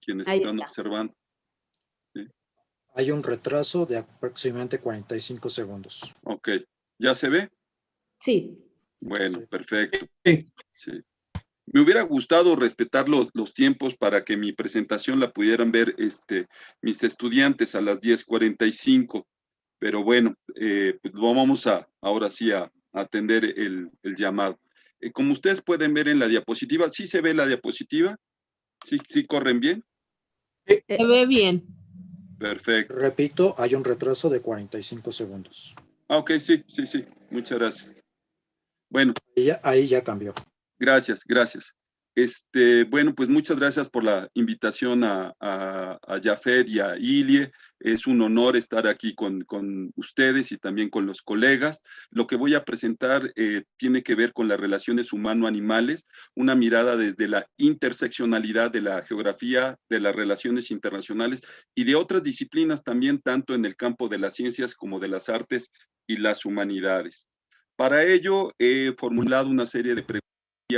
quienes Ahí están está. observando. ¿Sí? Hay un retraso de aproximadamente 45 segundos. Ok, ¿ya se ve? Sí. Bueno, Sí. perfecto. Sí. Sí. Me hubiera gustado respetar los tiempos para que mi presentación la pudieran ver mis estudiantes a las 10:45, pero bueno, pues vamos ahora sí a atender el llamado. Como ustedes pueden ver en la diapositiva, ¿sí se ve la diapositiva? ¿Sí corren bien? Se ve bien. Perfecto. Repito, hay un retraso de 45 segundos. Ok, sí, muchas gracias. Bueno, Ahí ya cambió. gracias. Bueno, pues muchas gracias por la invitación a Jafet y a Ilie. Es un honor estar aquí con ustedes y también con los colegas. Lo que voy a presentar tiene que ver con las relaciones humano-animales, una mirada desde la interseccionalidad de la geografía, de las relaciones internacionales y de otras disciplinas también, tanto en el campo de las ciencias como de las artes y las humanidades. Para ello, he formulado una serie de preguntas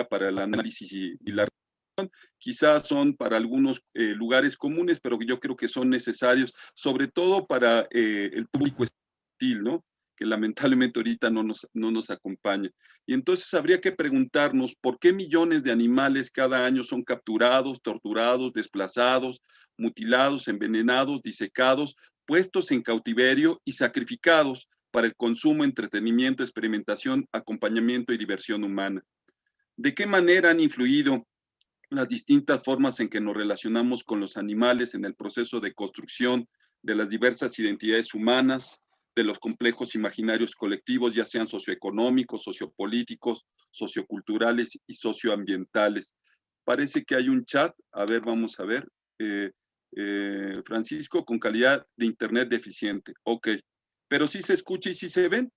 para el análisis y la reflexión. Quizás son para algunos lugares comunes, pero yo creo que son necesarios, sobre todo para el público estudiantil, ¿no? Que lamentablemente ahorita no nos acompaña. Y entonces habría que preguntarnos por qué millones de animales cada año son capturados, torturados, desplazados, mutilados, envenenados, disecados, puestos en cautiverio y sacrificados para el consumo, entretenimiento, experimentación, acompañamiento y diversión humana. ¿De qué manera han influido las distintas formas en que nos relacionamos con los animales en el proceso de construcción de las diversas identidades humanas, de los complejos imaginarios colectivos, ya sean socioeconómicos, sociopolíticos, socioculturales y socioambientales? Parece que hay un chat. A ver, vamos a ver. Francisco, con calidad de internet deficiente. Ok. Pero sí se escucha y sí se ven.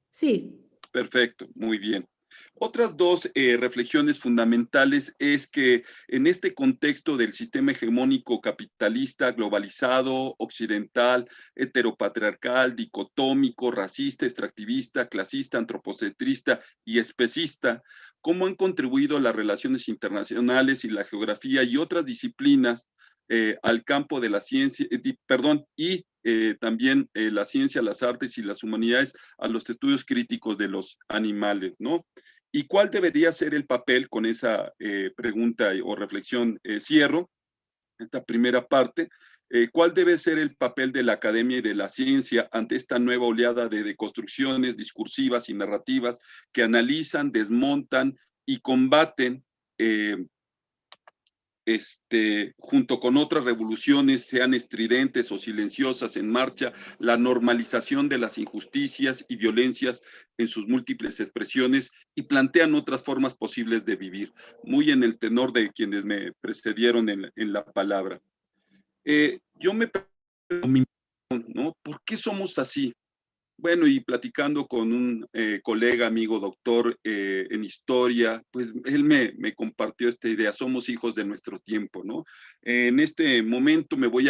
Sí. Perfecto, muy bien. Otras dos reflexiones fundamentales es que en este contexto del sistema hegemónico capitalista, globalizado, occidental, heteropatriarcal, dicotómico, racista, extractivista, clasista, antropocentrista y especista, ¿cómo han contribuido las relaciones internacionales y la geografía y otras disciplinas al campo de la ciencia, y también la ciencia, las artes y las humanidades a los estudios críticos de los animales, ¿no? ¿Y cuál debería ser el papel? Con esa pregunta o reflexión cierro esta primera parte. ¿Cuál debe ser el papel de la academia y de la ciencia ante esta nueva oleada de deconstrucciones discursivas y narrativas que analizan, desmontan y combaten junto con otras revoluciones, sean estridentes o silenciosas en marcha, la normalización de las injusticias y violencias en sus múltiples expresiones y plantean otras formas posibles de vivir, muy en el tenor de quienes me precedieron en la palabra? Yo me pregunto, ¿no? ¿Por qué somos así? Bueno, y platicando con un colega, amigo, doctor en historia, pues él me compartió esta idea: somos hijos de nuestro tiempo, ¿no? En este momento me voy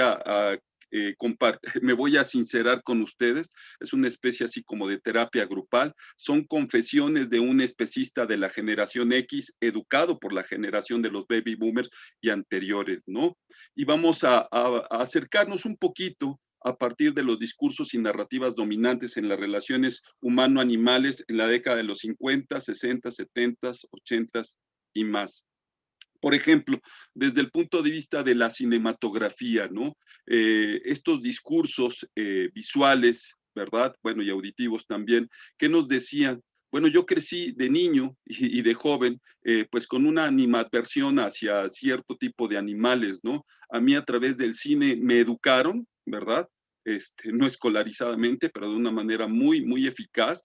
me voy a sincerar con ustedes. Es una especie así como de terapia grupal. Son confesiones de un especista de la generación X, educado por la generación de los baby boomers y anteriores, ¿no? Y vamos a acercarnos un poquito a partir de los discursos y narrativas dominantes en las relaciones humano-animales en la década de los 50, 60, 70, 80 y más. Por ejemplo, desde el punto de vista de la cinematografía, ¿no? Estos discursos visuales, ¿verdad? Bueno, y auditivos también, ¿qué nos decían? Bueno, yo crecí de niño y de joven, pues con una animadversión hacia cierto tipo de animales, ¿no? A mí a través del cine me educaron, ¿verdad? No escolarizadamente, pero de una manera muy eficaz,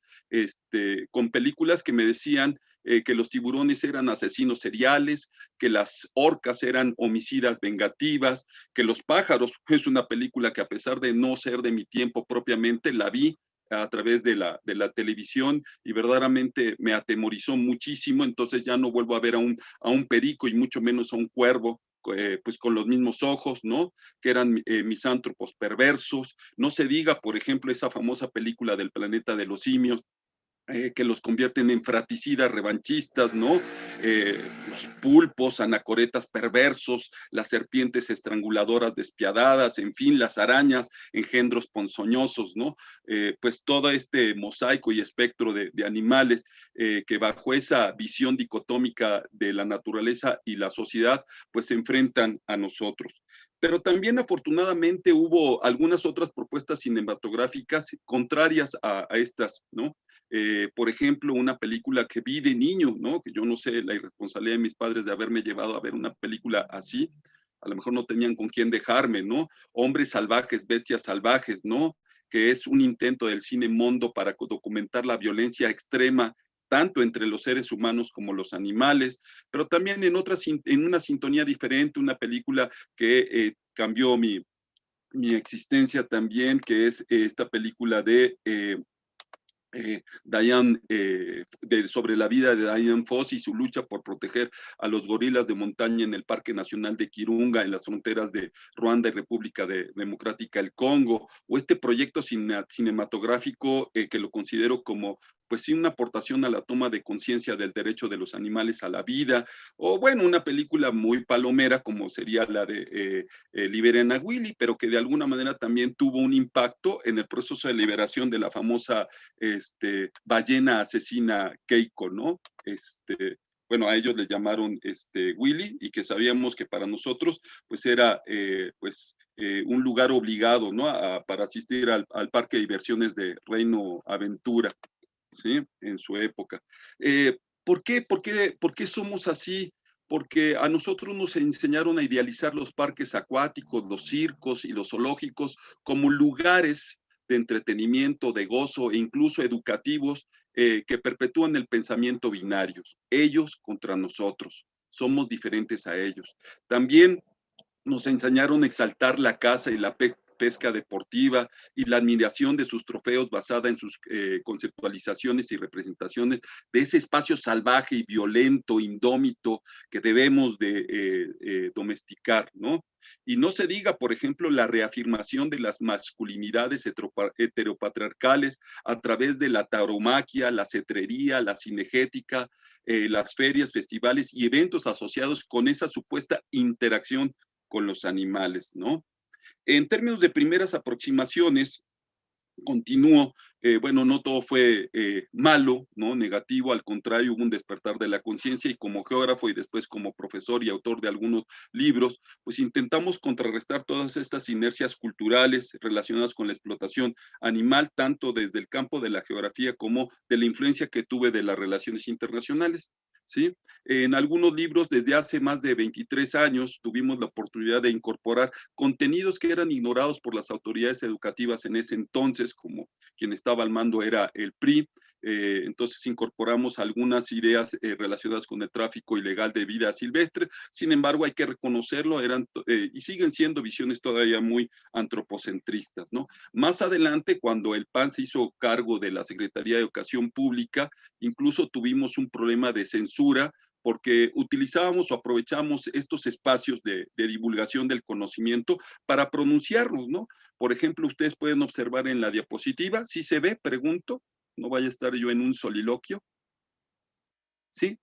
con películas que me decían que los tiburones eran asesinos seriales, que las orcas eran homicidas vengativas, que los pájaros, es una película que a pesar de no ser de mi tiempo propiamente, la vi a través de la televisión y verdaderamente me atemorizó muchísimo. Entonces ya no vuelvo a ver a un perico y mucho menos a un cuervo pues con los mismos ojos, ¿no? Que eran misántropos perversos. No se diga, por ejemplo, esa famosa película del planeta de los simios, que los convierten en fratricidas, revanchistas, ¿no? Los pulpos, anacoretas perversos, las serpientes estranguladoras despiadadas, en fin, las arañas, engendros ponzoñosos, ¿no? Pues todo este mosaico y espectro de animales que bajo esa visión dicotómica de la naturaleza y la sociedad, pues se enfrentan a nosotros. Pero también afortunadamente hubo algunas otras propuestas cinematográficas contrarias a estas, ¿no? Por ejemplo, una película que vi de niño, ¿no? Que yo no sé la irresponsabilidad de mis padres de haberme llevado a ver una película así, a lo mejor no tenían con quién dejarme, ¿no? Hombres salvajes, bestias salvajes, ¿no? Que es un intento del cine mondo para documentar la violencia extrema tanto entre los seres humanos como los animales, pero también en una sintonía diferente, una película que cambió mi existencia también, que es esta película de Diane, sobre la vida de Diane Fossey y su lucha por proteger a los gorilas de montaña en el Parque Nacional de Kirunga, en las fronteras de Ruanda y República Democrática del Congo, o este proyecto cinematográfico que lo considero como, pues sí, una aportación a la toma de conciencia del derecho de los animales a la vida, o bueno, una película muy palomera como sería la de Liberen a Willy, pero que de alguna manera también tuvo un impacto en el proceso de liberación de la famosa ballena asesina Keiko, ¿no? Bueno, a ellos le llamaron Willy, y que sabíamos que para nosotros pues era un lugar obligado, ¿no? Para asistir al parque de diversiones de Reino Aventura, ¿sí? En su época. ¿Por qué somos así? Porque a nosotros nos enseñaron a idealizar los parques acuáticos, los circos y los zoológicos como lugares de entretenimiento, de gozo e incluso educativos que perpetúan el pensamiento binario. Ellos contra nosotros. Somos diferentes a ellos. También nos enseñaron a exaltar la caza y la pesca deportiva y la admiración de sus trofeos basada en sus conceptualizaciones y representaciones de ese espacio salvaje y violento, indómito, que debemos de domesticar, ¿no? Y no se diga, por ejemplo, la reafirmación de las masculinidades heteropatriarcales a través de la tauromaquia, la cetrería, la cinegética, las ferias, festivales y eventos asociados con esa supuesta interacción con los animales, ¿no? En términos de primeras aproximaciones, continúo, bueno, no todo fue malo, ¿no? Negativo, al contrario, hubo un despertar de la conciencia, y como geógrafo y después como profesor y autor de algunos libros, pues intentamos contrarrestar todas estas inercias culturales relacionadas con la explotación animal, tanto desde el campo de la geografía como de la influencia que tuve de las relaciones internacionales. ¿Sí? En algunos libros, desde hace más de 23 años, tuvimos la oportunidad de incorporar contenidos que eran ignorados por las autoridades educativas en ese entonces, como quien estaba al mando era el PRI. Entonces incorporamos algunas ideas relacionadas con el tráfico ilegal de vida silvestre. Sin embargo, hay que reconocerlo, eran y siguen siendo visiones todavía muy antropocentristas, ¿no? Más adelante, cuando el PAN se hizo cargo de la Secretaría de Educación Pública, incluso tuvimos un problema de censura porque utilizábamos o aprovechamos estos espacios de divulgación del conocimiento para pronunciarnos, ¿no? Por ejemplo, ustedes pueden observar en la diapositiva, ¿sí se ve? Pregunto, no vaya a estar yo en un soliloquio. ¿Sí?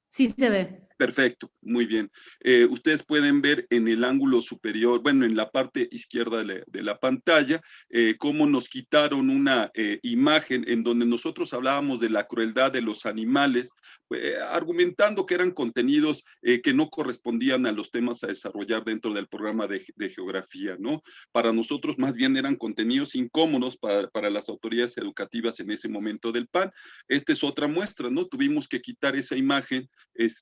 Sí se ve. Perfecto, muy bien. Ustedes pueden ver en el ángulo superior, bueno, en la parte izquierda de la pantalla, cómo nos quitaron una imagen en donde nosotros hablábamos de la crueldad de los animales, argumentando que eran contenidos que no correspondían a los temas a desarrollar dentro del programa de geografía, ¿no? Para nosotros más bien eran contenidos incómodos para las autoridades educativas en ese momento del PAN. Esta es otra muestra, ¿no? Tuvimos que quitar esa imagen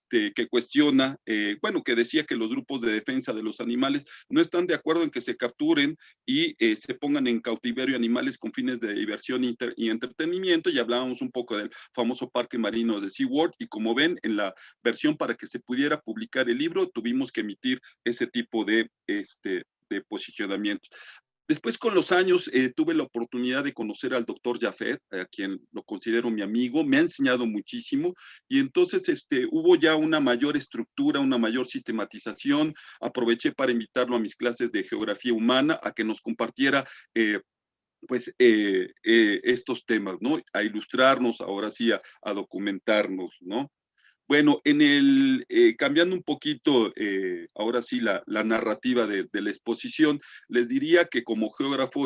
que cuestiona, bueno, que decía que los grupos de defensa de los animales no están de acuerdo en que se capturen y se pongan en cautiverio animales con fines de diversión y entretenimiento, y hablábamos un poco del famoso parque marino de SeaWorld, y como ven, en la versión para que se pudiera publicar el libro, tuvimos que emitir ese tipo de posicionamientos. Después, con los años, tuve la oportunidad de conocer al doctor Jafet, a quien lo considero mi amigo, me ha enseñado muchísimo, y entonces hubo ya una mayor estructura, una mayor sistematización. Aproveché para invitarlo a mis clases de geografía humana, a que nos compartiera pues estos temas, ¿no? A ilustrarnos, ahora sí, a documentarnos, ¿no? Bueno, cambiando un poquito, ahora sí, la narrativa de la exposición, les diría que como geógrafo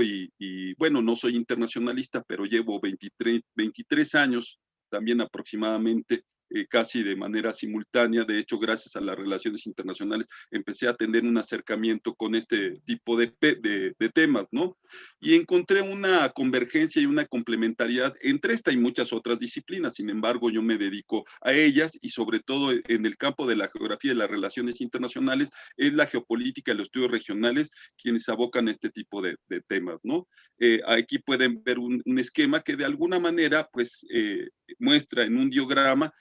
bueno, no soy internacionalista, pero llevo 23 años también aproximadamente, casi de manera simultánea. De hecho, gracias a las relaciones internacionales, empecé a tener un acercamiento con este tipo de temas, ¿no? Y encontré una convergencia y una complementariedad entre esta y muchas otras disciplinas. Sin embargo, yo me dedico a ellas y sobre todo en el campo de la geografía y las relaciones internacionales es la geopolítica y los estudios regionales quienes abocan este tipo de temas, ¿no? Aquí pueden ver un esquema que de alguna manera pues muestra en un diagrama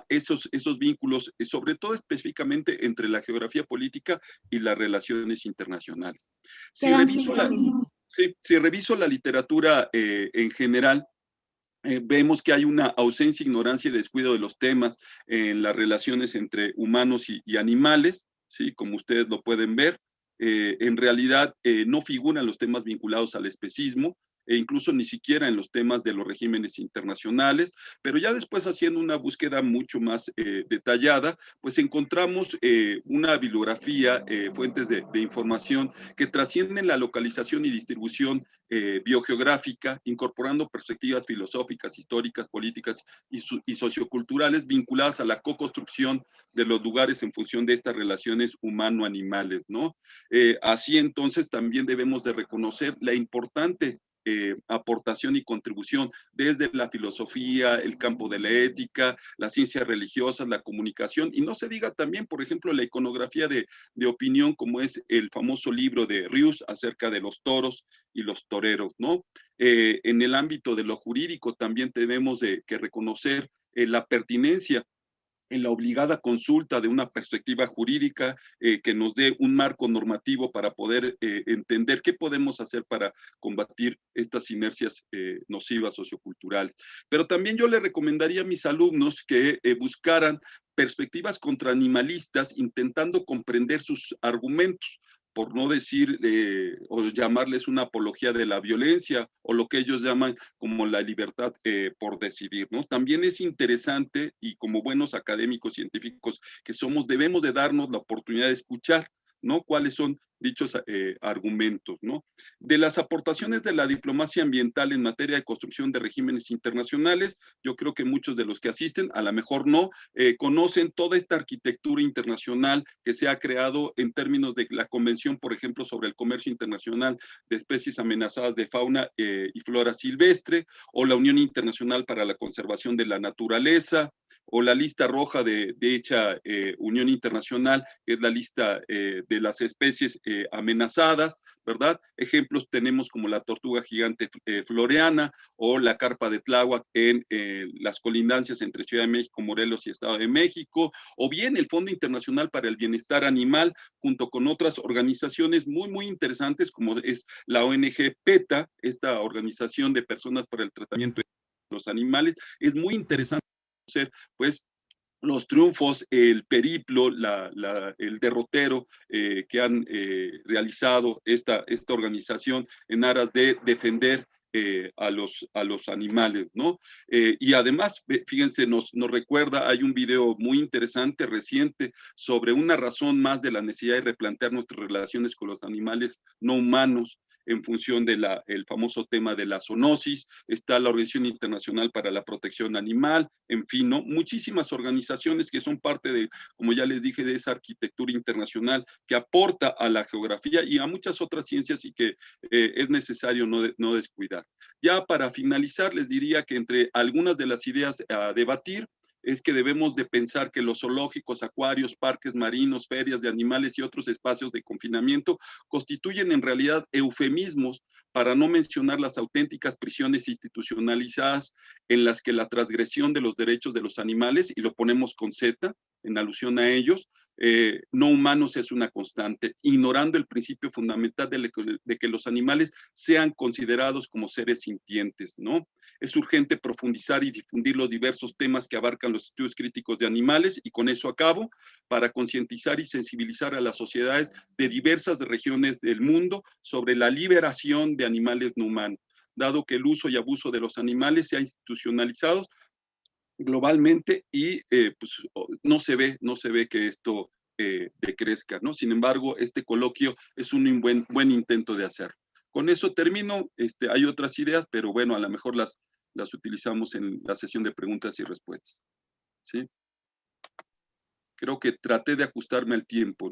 esos vínculos, sobre todo específicamente entre la geografía política y las relaciones internacionales. Si Quedan reviso 5 la, minutos. Sí, si reviso la literatura en general, vemos que hay una ausencia, ignorancia y descuido de los temas en las relaciones entre humanos y animales, ¿sí? Como ustedes lo pueden ver. En realidad no figuran los temas vinculados al especismo, e incluso ni siquiera en los temas de los regímenes internacionales, pero ya después haciendo una búsqueda mucho más detallada, pues encontramos una bibliografía, fuentes de información que trascienden la localización y distribución biogeográfica, incorporando perspectivas filosóficas, históricas, políticas y socioculturales vinculadas a la co-construcción de los lugares en función de estas relaciones humano-animales, ¿no? Así entonces también debemos de reconocer la importante aportación y contribución desde la filosofía, el campo de la ética, las ciencias religiosas, la comunicación, y no se diga también, por ejemplo, la iconografía de opinión, como es el famoso libro de Rius acerca de los toros y los toreros, ¿no? En el ámbito de lo jurídico también tenemos que reconocer la pertinencia en la obligada consulta de una perspectiva jurídica que nos dé un marco normativo para poder entender qué podemos hacer para combatir estas inercias nocivas socioculturales. Pero también yo le recomendaría a mis alumnos que buscaran perspectivas contraanimalistas intentando comprender sus argumentos, por no decir o llamarles una apología de la violencia o lo que ellos llaman como la libertad por decidir, ¿no? También es interesante y como buenos académicos científicos que somos, debemos de darnos la oportunidad de escuchar, ¿no? ¿Cuáles son dichos argumentos, ¿no? De las aportaciones de la diplomacia ambiental en materia de construcción de regímenes internacionales, yo creo que muchos de los que asisten, a lo mejor no, conocen toda esta arquitectura internacional que se ha creado en términos de la Convención, por ejemplo, sobre el comercio internacional de especies amenazadas de fauna y flora silvestre, o la Unión Internacional para la Conservación de la Naturaleza, o la lista roja de dicha Unión Internacional, que es la lista de las especies amenazadas, ¿verdad? Ejemplos tenemos como la tortuga gigante floreana o la carpa de Tláhuac en las colindancias entre Ciudad de México, Morelos y Estado de México, o bien el Fondo Internacional para el Bienestar Animal, junto con otras organizaciones muy, muy interesantes, como es la ONG PETA, esta organización de personas para el tratamiento de los animales. Es muy interesante conocer, pues, los triunfos, el periplo, el derrotero que han realizado esta organización en aras de defender a los animales, ¿no? Y además, fíjense, nos recuerda, hay un video muy interesante, reciente, sobre una razón más de la necesidad de replantear nuestras relaciones con los animales no humanos en función del famoso tema de la zoonosis. Está la Organización Internacional para la Protección Animal, en fin, ¿no? Muchísimas organizaciones que son parte de, como ya les dije, de esa arquitectura internacional que aporta a la geografía y a muchas otras ciencias y que es necesario no descuidar. Ya para finalizar, les diría que entre algunas de las ideas a debatir es que debemos de pensar que los zoológicos, acuarios, parques marinos, ferias de animales y otros espacios de confinamiento constituyen en realidad eufemismos para no mencionar las auténticas prisiones institucionalizadas en las que la transgresión de los derechos de los animales, y lo ponemos con Z, en alusión a ellos, no humanos es una constante, ignorando el principio fundamental de que los animales sean considerados como seres sintientes, ¿no? Es urgente profundizar y difundir los diversos temas que abarcan los estudios críticos de animales, y con eso acabo, para concientizar y sensibilizar a las sociedades de diversas regiones del mundo sobre la liberación de animales no humanos, dado que el uso y abuso de los animales se ha institucionalizado globalmente y pues no se ve que esto decrezca, ¿no? Sin embargo, este coloquio es un buen intento de hacer. Con eso termino. Hay otras ideas, pero bueno, a lo mejor las utilizamos en la sesión de preguntas y respuestas, ¿sí? Creo que traté de ajustarme al tiempo.